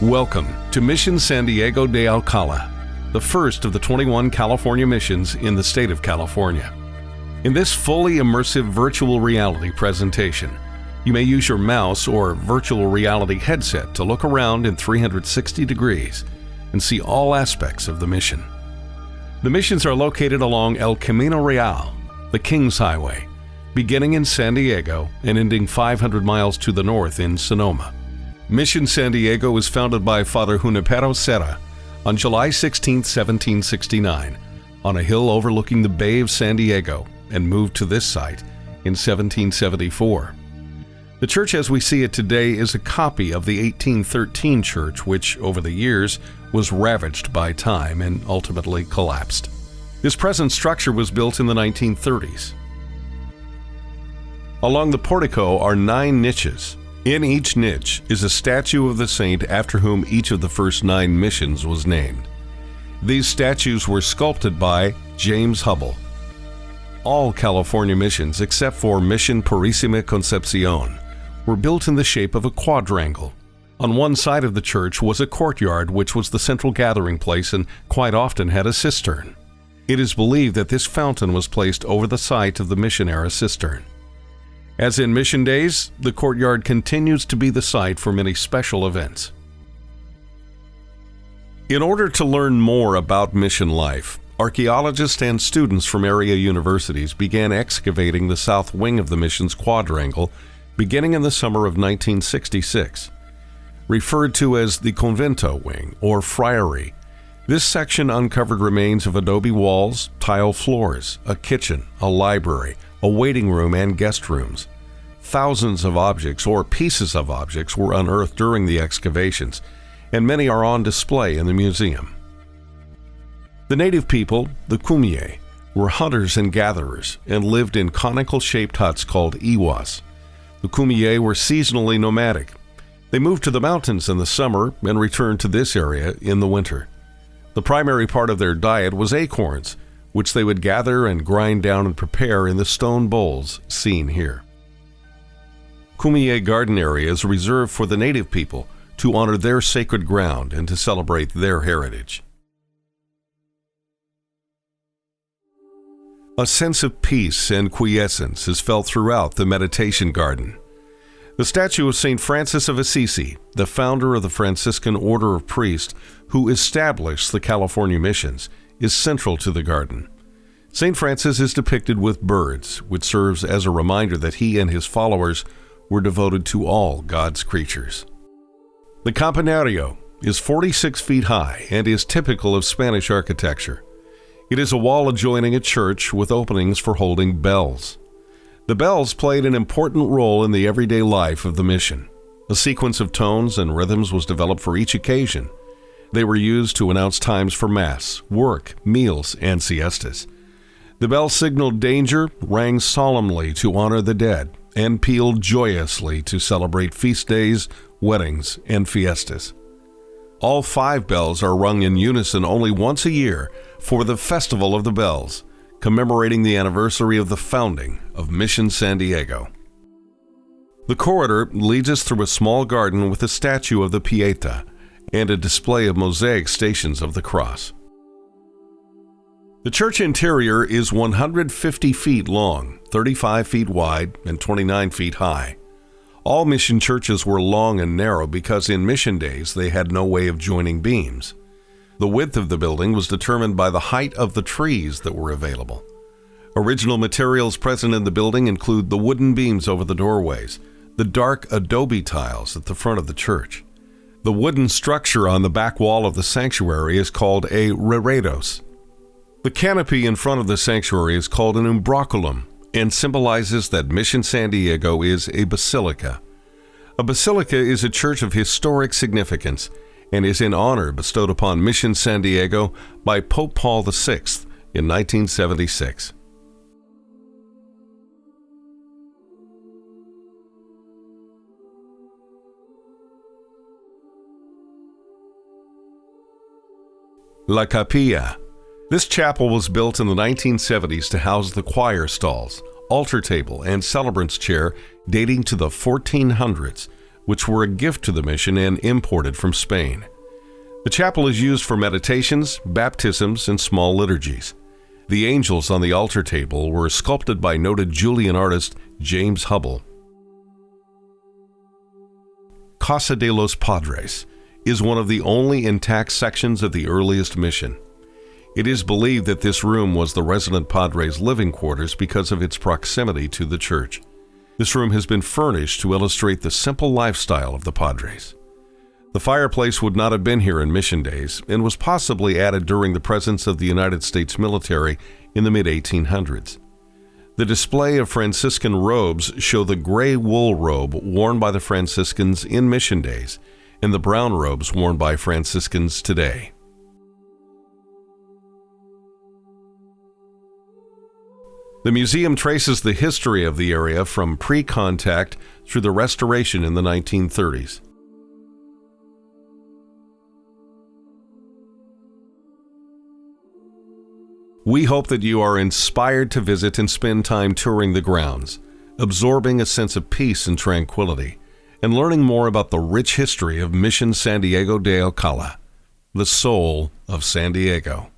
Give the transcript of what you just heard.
Welcome to Mission San Diego de Alcala, the first of the 21 California missions in the state of California. In this fully immersive virtual reality presentation, you may use your mouse or virtual reality headset to look around in 360 degrees and see all aspects of the mission. The missions are located along El Camino Real, the King's Highway, beginning in San Diego and ending 500 miles to the north in Sonoma. Mission San Diego was founded by Father Junipero Serra on July 16, 1769, on a hill overlooking the Bay of San Diego, and moved to this site in 1774. The church as we see it today is a copy of the 1813 church, which over the years was ravaged by time and ultimately collapsed. This present structure was built in the 1930s. Along the portico are 9 niches. In each niche is a statue of the saint after whom each of the first 9 missions was named. These statues were sculpted by James Hubble. All California missions, except for Mission Purísima Concepción, were built in the shape of a quadrangle. On one side of the church was a courtyard, which was the central gathering place and quite often had a cistern. It is believed that this fountain was placed over the site of the mission-era cistern. As in mission days, the courtyard continues to be the site for many special events. In order to learn more about mission life, archaeologists and students from area universities began excavating the south wing of the mission's quadrangle beginning in the summer of 1966. Referred to as the Convento Wing or Friary, this section uncovered remains of adobe walls, tile floors, a kitchen, a library, a waiting room, and guest rooms. Thousands of objects or pieces of objects were unearthed during the excavations, and many are on display in the museum. The native people, the Kumeyaay, were hunters and gatherers and lived in conical-shaped huts called iwas. The Kumeyaay were seasonally nomadic. They moved to the mountains in the summer and returned to this area in the winter. The primary part of their diet was acorns, which they would gather and grind down and prepare in the stone bowls seen here. Kumeyaay garden area is reserved for the native people to honor their sacred ground and to celebrate their heritage. A sense of peace and quiescence is felt throughout the meditation garden. The statue of St. Francis of Assisi, the founder of the Franciscan Order of Priests who established the California missions, is central to the garden. St. Francis is depicted with birds, which serves as a reminder that he and his followers were devoted to all God's creatures. The campanario is 46 feet high and is typical of Spanish architecture. It is a wall adjoining a church with openings for holding bells. The bells played an important role in the everyday life of the mission. A sequence of tones and rhythms was developed for each occasion. They were used to announce times for Mass, work, meals, and siestas. The bell signaled danger, rang solemnly to honor the dead, and pealed joyously to celebrate feast days, weddings, and fiestas. All 5 bells are rung in unison only once a year for the Festival of the Bells, commemorating the anniversary of the founding of Mission San Diego. The corridor leads us through a small garden with a statue of the Pieta and a display of mosaic stations of the cross. The church interior is 150 feet long, 35 feet wide, and 29 feet high. All mission churches were long and narrow because in mission days they had no way of joining beams. The width of the building was determined by the height of the trees that were available. Original materials present in the building include the wooden beams over the doorways, the dark adobe tiles at the front of the church. The wooden structure on the back wall of the sanctuary is called a reredos. The canopy in front of the sanctuary is called an umbraculum and symbolizes that Mission San Diego is a basilica. A basilica is a church of historic significance and is in honor bestowed upon Mission San Diego by Pope Paul VI in 1976. La Capilla. This chapel was built in the 1970s to house the choir stalls, altar table, and celebrant's chair dating to the 1400s, which were a gift to the mission and imported from Spain. The chapel is used for meditations, baptisms, and small liturgies. The angels on the altar table were sculpted by noted Julian artist James Hubble. Casa de los Padres is one of the only intact sections of the earliest mission. It is believed that this room was the resident Padres' living quarters because of its proximity to the church. This room has been furnished to illustrate the simple lifestyle of the Padres. The fireplace would not have been here in mission days and was possibly added during the presence of the United States military in the mid-1800s. The display of Franciscan robes show the gray wool robe worn by the Franciscans in mission days and the brown robes worn by Franciscans today. The museum traces the history of the area from pre-contact through the restoration in the 1930s. We hope that you are inspired to visit and spend time touring the grounds, absorbing a sense of peace and tranquility, and learning more about the rich history of Mission San Diego de Alcala, the soul of San Diego.